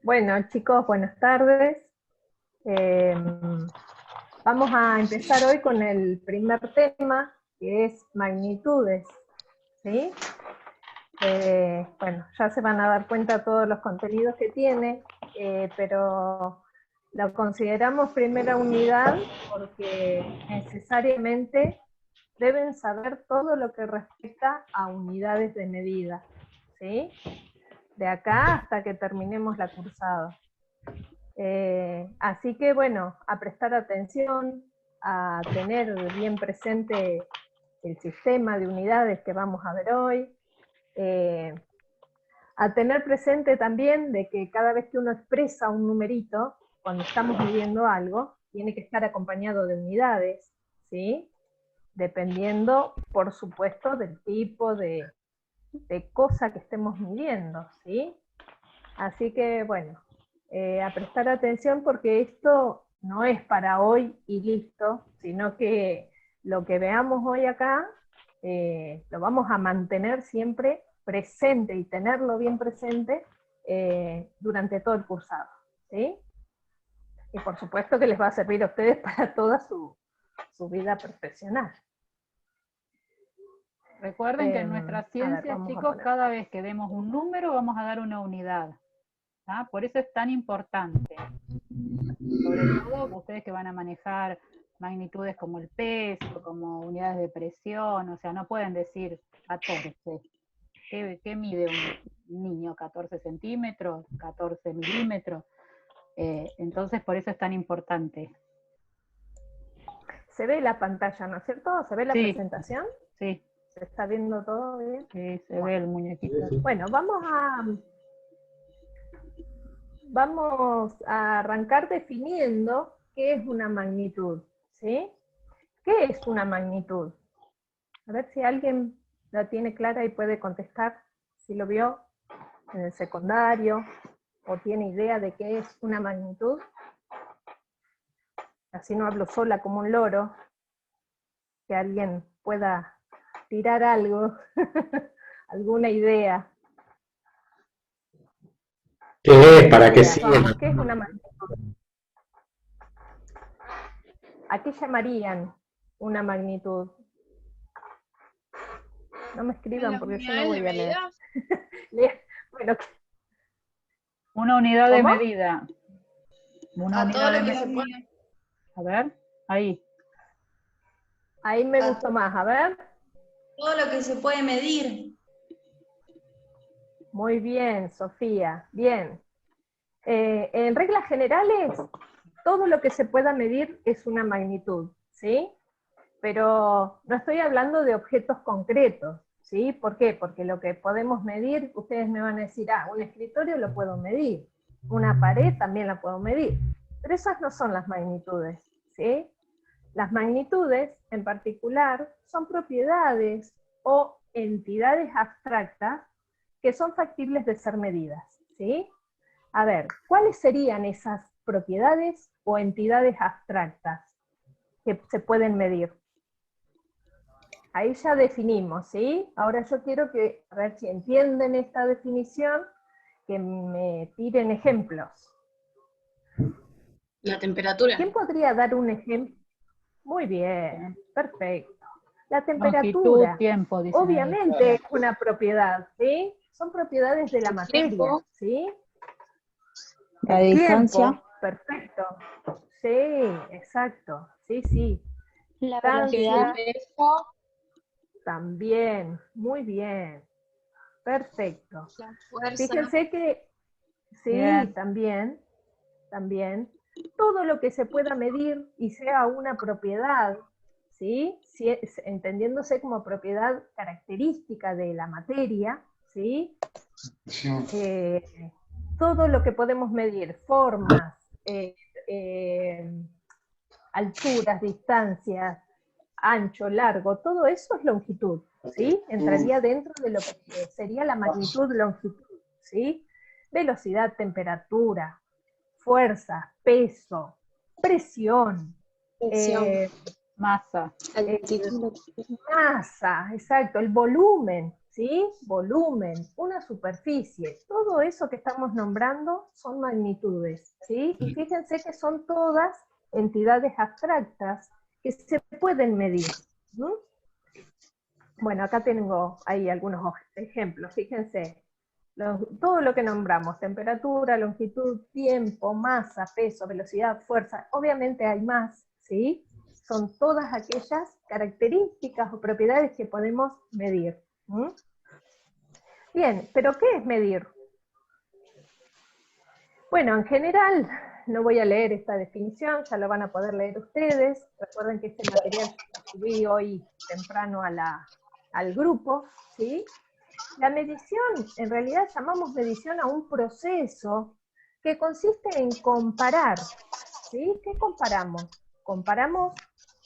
Bueno, chicos, buenas tardes. Eh, Vamos a empezar hoy con el primer tema, que es magnitudes, ¿sí? Bueno, ya se van a dar cuenta todos los contenidos que tiene, pero lo consideramos primera unidad porque necesariamente deben saber todo lo que respecta a unidades de medida, ¿sí? De acá hasta que terminemos la cursada. Así que bueno, a prestar atención, a tener bien presente el sistema de unidades que vamos a ver hoy, a tener presente también de que cada vez que uno expresa un numerito, cuando estamos midiendo algo, tiene que estar acompañado de unidades, ¿sí? Dependiendo, por supuesto, del tipo de cosa que estemos midiendo, ¿sí? Así que, bueno, a prestar atención porque esto no es para hoy y listo, sino que lo que veamos hoy acá lo vamos a mantener siempre presente y tenerlo bien presente durante todo el cursado, ¿sí? Y por supuesto que les va a servir a ustedes para toda su vida profesional. Recuerden que en nuestras ciencias, chicos, cada vez que demos un número vamos a dar una unidad. ¿Ah? Por eso es tan importante. Sobre todo ustedes que van a manejar magnitudes como el peso, como unidades de presión, o sea, no pueden decir 14. ¿Qué mide un niño? 14 centímetros, 14 milímetros. Entonces, por eso es tan importante. ¿Se ve la pantalla, no es cierto? ¿Se ve la presentación? Sí. ¿Se está viendo todo bien? Sí, se ve el muñequito. Bueno, vamos a arrancar definiendo qué es una magnitud, ¿sí? ¿Qué es una magnitud? A ver si alguien la tiene clara y puede contestar, si lo vio en el secundario o tiene idea de qué es una magnitud. Así no hablo sola como un loro, que alguien pueda tirar algo, alguna idea. ¿Qué es? ¿Para qué sirve? ¿Qué es una magnitud? ¿A qué llamarían una magnitud? No me escriban porque yo no voy a leer. Bueno, una unidad de medida. Una unidad de medida. A ver, ahí. Ahí me gustó más, a ver. Todo lo que se puede medir. Muy bien, Sofía, bien. En reglas generales, todo lo que se pueda medir es una magnitud, ¿sí? Pero no estoy hablando de objetos concretos, ¿sí? ¿Por qué? Porque lo que podemos medir, ustedes me van a decir, un escritorio lo puedo medir, una pared también la puedo medir, pero esas no son las magnitudes, ¿sí? Las magnitudes, en particular, son propiedades o entidades abstractas que son factibles de ser medidas, ¿sí? A ver, ¿cuáles serían esas propiedades o entidades abstractas que se pueden medir? Ahí ya definimos, ¿sí? Ahora yo quiero que, a ver si entienden esta definición, que me tiren ejemplos. La temperatura. ¿Quién podría dar un ejemplo? Muy bien, perfecto. La Longitud, temperatura, tiempo, obviamente es una propiedad, ¿sí? Son propiedades de la materia, ¿sí? La distancia. Tiempo, perfecto. Sí, exacto, sí, sí. La velocidad. También, muy bien. Perfecto. La fuerza. Fíjense que, sí, bien. también, todo lo que se pueda medir y sea una propiedad, ¿sí? Entendiéndose como propiedad característica de la materia, ¿sí? Todo lo que podemos medir, formas, alturas, distancias, ancho, largo, todo eso es longitud, ¿sí? Entraría dentro de lo que sería la magnitud longitud, ¿sí? Velocidad, temperatura, fuerza, peso, presión, masa. masa, exacto, el volumen, ¿sí? Volumen, una superficie, todo eso que estamos nombrando son magnitudes, ¿sí? Y fíjense que son todas entidades abstractas que se pueden medir. Bueno, acá tengo ahí algunos ejemplos, fíjense. Todo lo que nombramos, temperatura, longitud, tiempo, masa, peso, velocidad, fuerza, obviamente hay más, ¿sí? Son todas aquellas características o propiedades que podemos medir. Bien, pero ¿qué es medir? Bueno, en general, no voy a leer esta definición, ya lo van a poder leer ustedes. Recuerden que este material lo subí hoy temprano al grupo, ¿sí? La medición, en realidad llamamos medición a un proceso que consiste en comparar, ¿sí? ¿Qué comparamos? Comparamos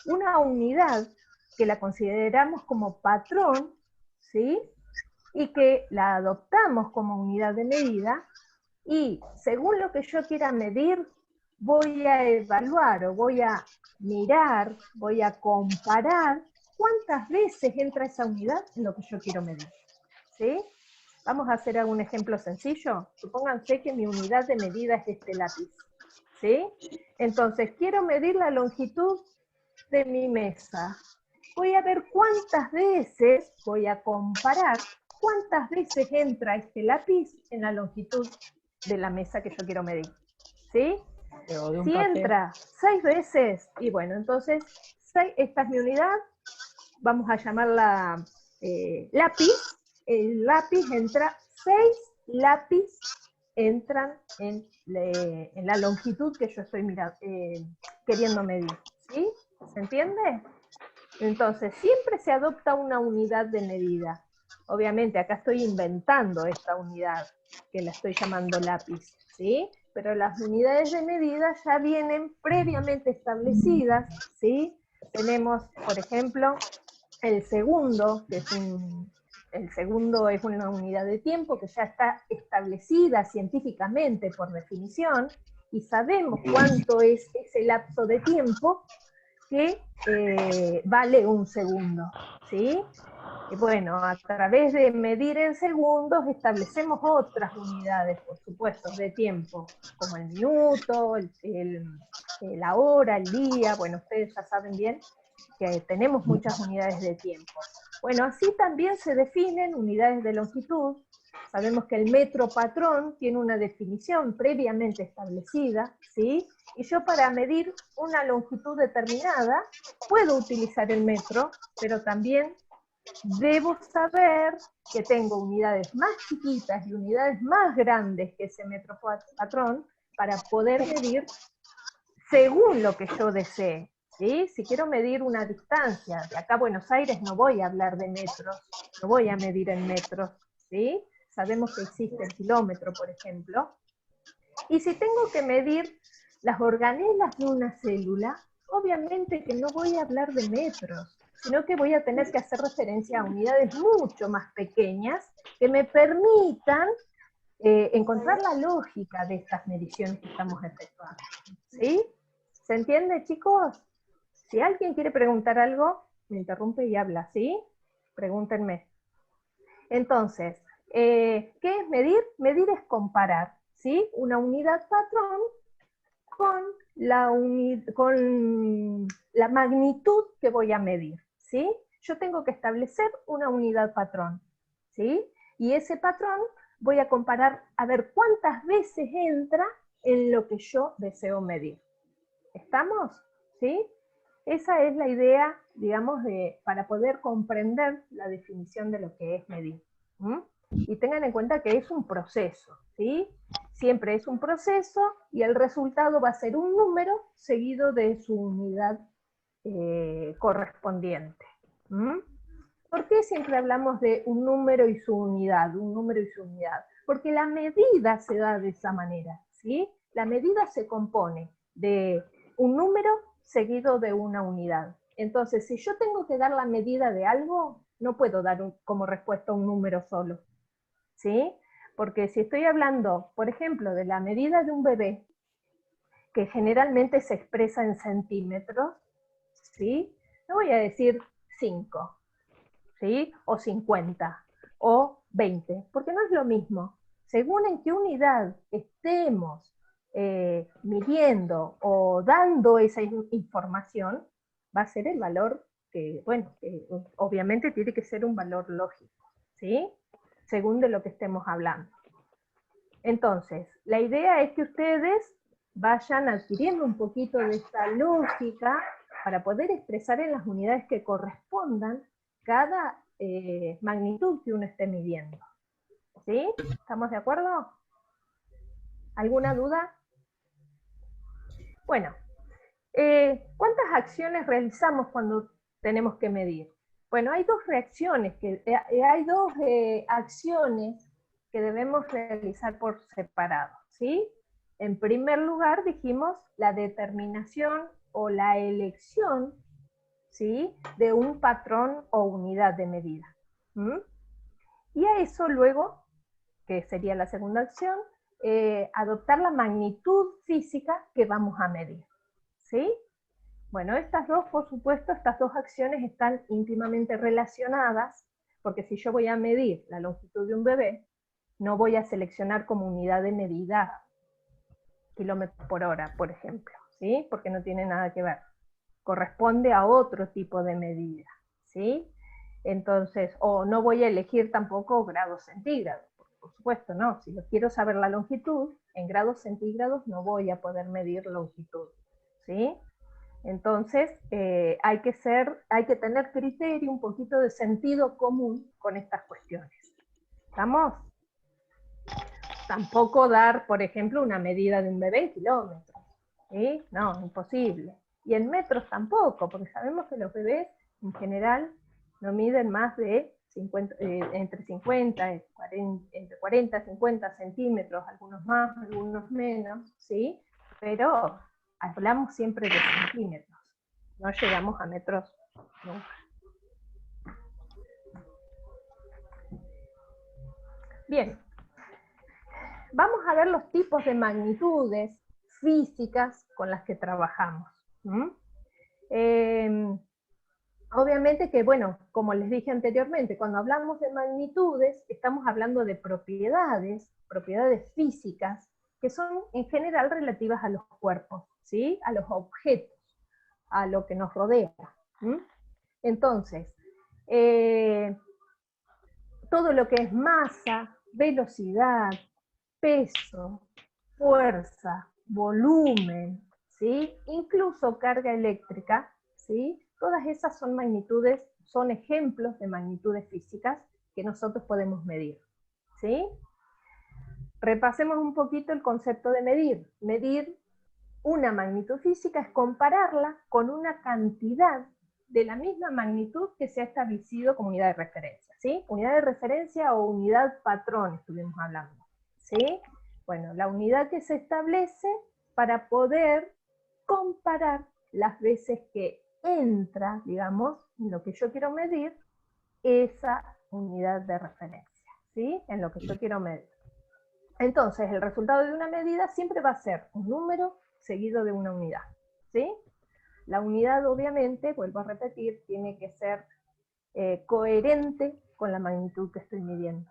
una unidad que la consideramos como patrón, ¿sí? Y que la adoptamos como unidad de medida, y según lo que yo quiera medir, voy a evaluar o voy a mirar, voy a comparar cuántas veces entra esa unidad en lo que yo quiero medir, ¿sí? Vamos a hacer algún ejemplo sencillo. Supónganse que mi unidad de medida es este lápiz, ¿sí? Entonces, quiero medir la longitud de mi mesa. Voy a ver cuántas veces, voy a comparar cuántas veces entra este lápiz en la longitud de la mesa que yo quiero medir, ¿sí? Si entra 6 veces, y bueno, entonces, esta es mi unidad, vamos a llamarla lápiz. El lápiz entra, 6 lápiz entran en la longitud que yo estoy queriendo medir, ¿sí? ¿Se entiende? Entonces, siempre se adopta una unidad de medida. Obviamente, acá estoy inventando esta unidad, que la estoy llamando lápiz, ¿sí? Pero las unidades de medida ya vienen previamente establecidas, ¿sí? Tenemos, por ejemplo, el segundo, que es el segundo es una unidad de tiempo que ya está establecida científicamente por definición, y sabemos cuánto es ese lapso de tiempo que vale un segundo, ¿sí? Y bueno, a través de medir en segundos establecemos otras unidades, por supuesto, de tiempo, como el minuto, la hora, el día. Bueno, ustedes ya saben bien que tenemos muchas unidades de tiempo. Bueno, así también se definen unidades de longitud. Sabemos que el metro patrón tiene una definición previamente establecida, ¿sí? Y yo, para medir una longitud determinada, puedo utilizar el metro, pero también debo saber que tengo unidades más chiquitas y unidades más grandes que ese metro patrón para poder medir según lo que yo desee, ¿sí? Si quiero medir una distancia de acá a Buenos Aires, no voy a hablar de metros, no voy a medir en metros, ¿sí? Sabemos que existe el kilómetro, por ejemplo. Y si tengo que medir las organelas de una célula, obviamente que no voy a hablar de metros, sino que voy a tener que hacer referencia a unidades mucho más pequeñas que me permitan encontrar la lógica de estas mediciones que estamos efectuando, ¿sí? ¿Se entiende, chicos? Si alguien quiere preguntar algo, me interrumpe y habla, ¿sí? Pregúntenme. Entonces, ¿qué es medir? Medir es comparar, ¿sí? Una unidad patrón con la magnitud que voy a medir, ¿sí? Yo tengo que establecer una unidad patrón, ¿sí? Y ese patrón voy a comparar a ver cuántas veces entra en lo que yo deseo medir. ¿Estamos? ¿Sí? Esa es la idea, digamos, para poder comprender la definición de lo que es medir. Y tengan en cuenta que es un proceso, ¿sí? Siempre es un proceso y el resultado va a ser un número seguido de su unidad correspondiente. ¿Por qué siempre hablamos de un número y su unidad? Un número y su unidad. Porque la medida se da de esa manera, ¿sí? La medida se compone de un número seguido de una unidad. Entonces, si yo tengo que dar la medida de algo, no puedo dar como respuesta un número solo, ¿sí? Porque si estoy hablando, por ejemplo, de la medida de un bebé, que generalmente se expresa en centímetros, ¿sí? No voy a decir 5, ¿sí? O 50, o 20, porque no es lo mismo. Según en qué unidad estemos midiendo o dando esa información, va a ser el valor que, bueno, obviamente tiene que ser un valor lógico, ¿sí? Según de lo que estemos hablando. Entonces, la idea es que ustedes vayan adquiriendo un poquito de esta lógica para poder expresar en las unidades que correspondan cada magnitud que uno esté midiendo. ¿Sí? ¿Estamos de acuerdo? ¿Alguna duda? Bueno, ¿cuántas acciones realizamos cuando tenemos que medir? Bueno, hay dos reacciones, hay dos acciones que debemos realizar por separado, ¿sí? En primer lugar, dijimos la determinación o la elección, ¿sí?, de un patrón o unidad de medida. Y a eso luego, que sería la segunda acción, adoptar la magnitud física que vamos a medir, ¿sí? Bueno, estas dos, por supuesto, estas dos acciones están íntimamente relacionadas, porque si yo voy a medir la longitud de un bebé, no voy a seleccionar como unidad de medida kilómetros por hora, por ejemplo, ¿sí? Porque no tiene nada que ver. Corresponde a otro tipo de medida, ¿sí? Entonces, o no voy a elegir tampoco grados centígrados, por supuesto, no. Si yo quiero saber la longitud, en grados centígrados no voy a poder medir longitud, ¿sí? Entonces, hay que tener criterio, un poquito de sentido común con estas cuestiones. ¿Estamos? Tampoco dar, por ejemplo, una medida de un bebé en kilómetros, ¿sí? No, imposible. Y en metros tampoco, porque sabemos que los bebés, en general, no miden más de 50, entre 40 y 50 centímetros, algunos más, algunos menos, ¿sí? Pero hablamos siempre de centímetros, no llegamos a metros nunca. Bien, vamos a ver los tipos de magnitudes físicas con las que trabajamos. Obviamente que, bueno, como les dije anteriormente, cuando hablamos de magnitudes, estamos hablando de propiedades físicas, que son en general relativas a los cuerpos, ¿sí? A los objetos, a lo que nos rodea. Entonces, todo lo que es masa, velocidad, peso, fuerza, volumen, ¿sí? Incluso carga eléctrica, ¿sí? Todas esas son magnitudes, son ejemplos de magnitudes físicas que nosotros podemos medir, ¿sí? Repasemos un poquito el concepto de medir. Medir una magnitud física es compararla con una cantidad de la misma magnitud que se ha establecido como unidad de referencia, ¿sí? Unidad de referencia o unidad patrón estuvimos hablando, ¿sí? Bueno, la unidad que se establece para poder comparar las veces que entra, digamos, en lo que yo quiero medir, esa unidad de referencia, ¿sí? En lo que yo quiero medir. Entonces, el resultado de una medida siempre va a ser un número seguido de una unidad, ¿sí? La unidad, obviamente, vuelvo a repetir, tiene que ser coherente con la magnitud que estoy midiendo.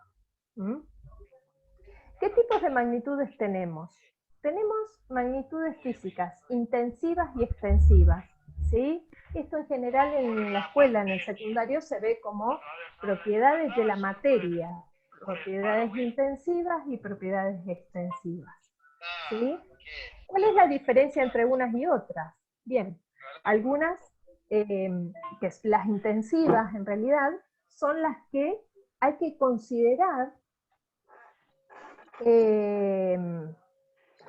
¿Qué tipos de magnitudes tenemos? Tenemos magnitudes físicas intensivas y extensivas, ¿sí? Esto en general en la escuela, en el secundario, se ve como propiedades de la materia, propiedades intensivas y propiedades extensivas, ¿sí? ¿Cuál es la diferencia entre unas y otras? Bien, algunas, que las intensivas en realidad, son las que hay que considerar,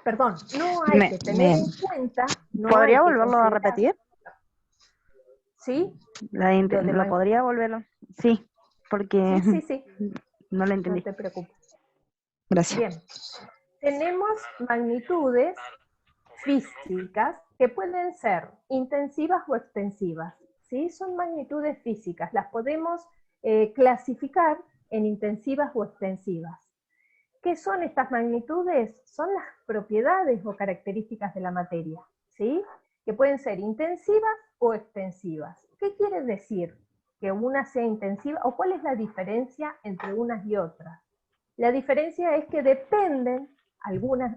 perdón, no hay que tener en cuenta... ¿Podría volverlo a repetir? ¿Sí? ¿Lo podría volverlo? Sí, porque sí. No lo entendí. No te preocupes. Gracias. Bien, tenemos magnitudes físicas que pueden ser intensivas o extensivas, ¿sí? Son magnitudes físicas, las podemos clasificar en intensivas o extensivas. ¿Qué son estas magnitudes? Son las propiedades o características de la materia, ¿sí? Que pueden ser intensivas o extensivas. ¿Qué quiere decir que una sea intensiva, o cuál es la diferencia entre unas y otras. La diferencia es que dependen,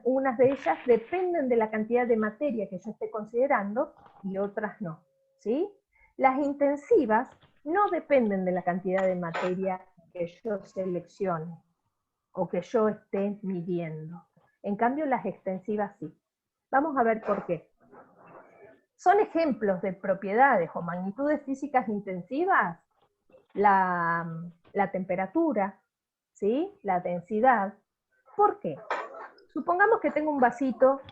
unas de ellas dependen de la cantidad de materia que yo esté considerando y otras no, ¿sí? Las intensivas no dependen de la cantidad de materia que yo seleccione o que yo esté midiendo. En cambio, las extensivas sí. Vamos a ver por qué. Son ejemplos de propiedades o magnitudes físicas intensivas la temperatura, ¿sí? La densidad. ¿Por qué? Supongamos que tengo un vasito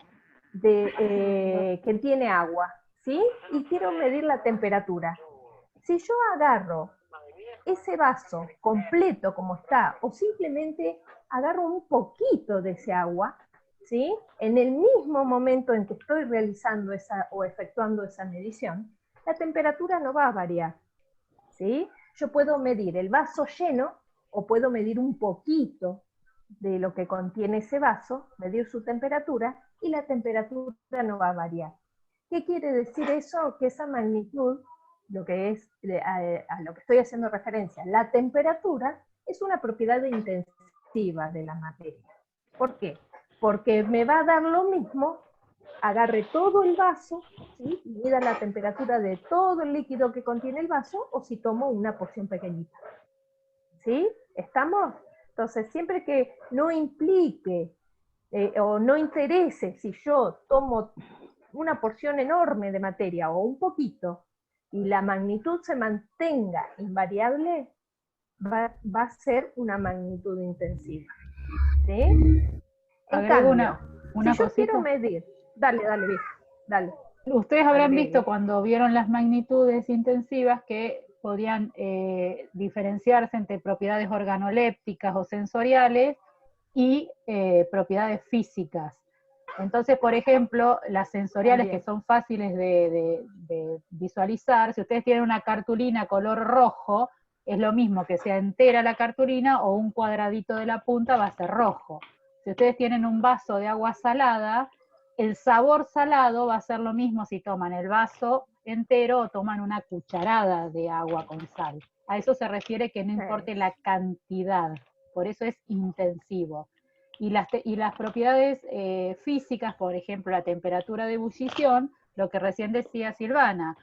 que tiene agua, ¿sí? Y quiero medir la temperatura. Si yo agarro ese vaso completo como está, o simplemente agarro un poquito de ese agua, ¿sí? En el mismo momento en que estoy realizando o efectuando esa medición, la temperatura no va a variar, ¿sí? Yo puedo medir el vaso lleno o puedo medir un poquito de lo que contiene ese vaso, medir su temperatura, y la temperatura no va a variar. ¿Qué quiere decir eso? Que esa magnitud, lo que es a lo que estoy haciendo referencia, la temperatura es una propiedad intensiva de la materia. ¿Por qué? Porque me va a dar lo mismo, agarre todo el vaso, ¿sí? Y mida la temperatura de todo el líquido que contiene el vaso, o si tomo una porción pequeñita. ¿Sí? ¿Estamos? Entonces, siempre que no implique o no interese si yo tomo una porción enorme de materia o un poquito, y la magnitud se mantenga invariable, va a ser una magnitud intensiva. ¿Sí? En cambio, una si yo cosita. quiero medir, dale, Vic, dale. Ustedes habrán visto cuando vieron las magnitudes intensivas que podían diferenciarse entre propiedades organolépticas o sensoriales y propiedades físicas. Entonces, por ejemplo, las sensoriales, que son fáciles de visualizar, si ustedes tienen una cartulina color rojo, es lo mismo que sea entera la cartulina o un cuadradito de la punta va a ser rojo. Si ustedes tienen un vaso de agua salada, el sabor salado va a ser lo mismo si toman el vaso entero o toman una cucharada de agua con sal. A eso se refiere que no importe la cantidad, por eso es intensivo. Y las propiedades físicas, por ejemplo, la temperatura de ebullición, lo que recién decía Silvana,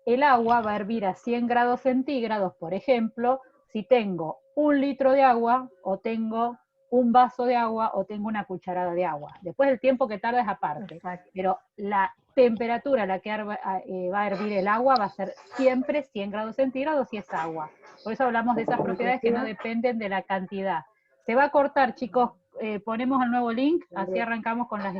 el agua va a hervir a 100 grados centígrados, por ejemplo, si tengo 1 litro de agua o tengo un vaso de agua o tengo una cucharada de agua. Después el tiempo que tarda es aparte. Exacto. Pero la temperatura a la que va a hervir el agua va a ser siempre 100 grados centígrados si es agua. Por eso hablamos de esas propiedades que no dependen de la cantidad. Se va a cortar, chicos. Ponemos el nuevo link, así arrancamos con las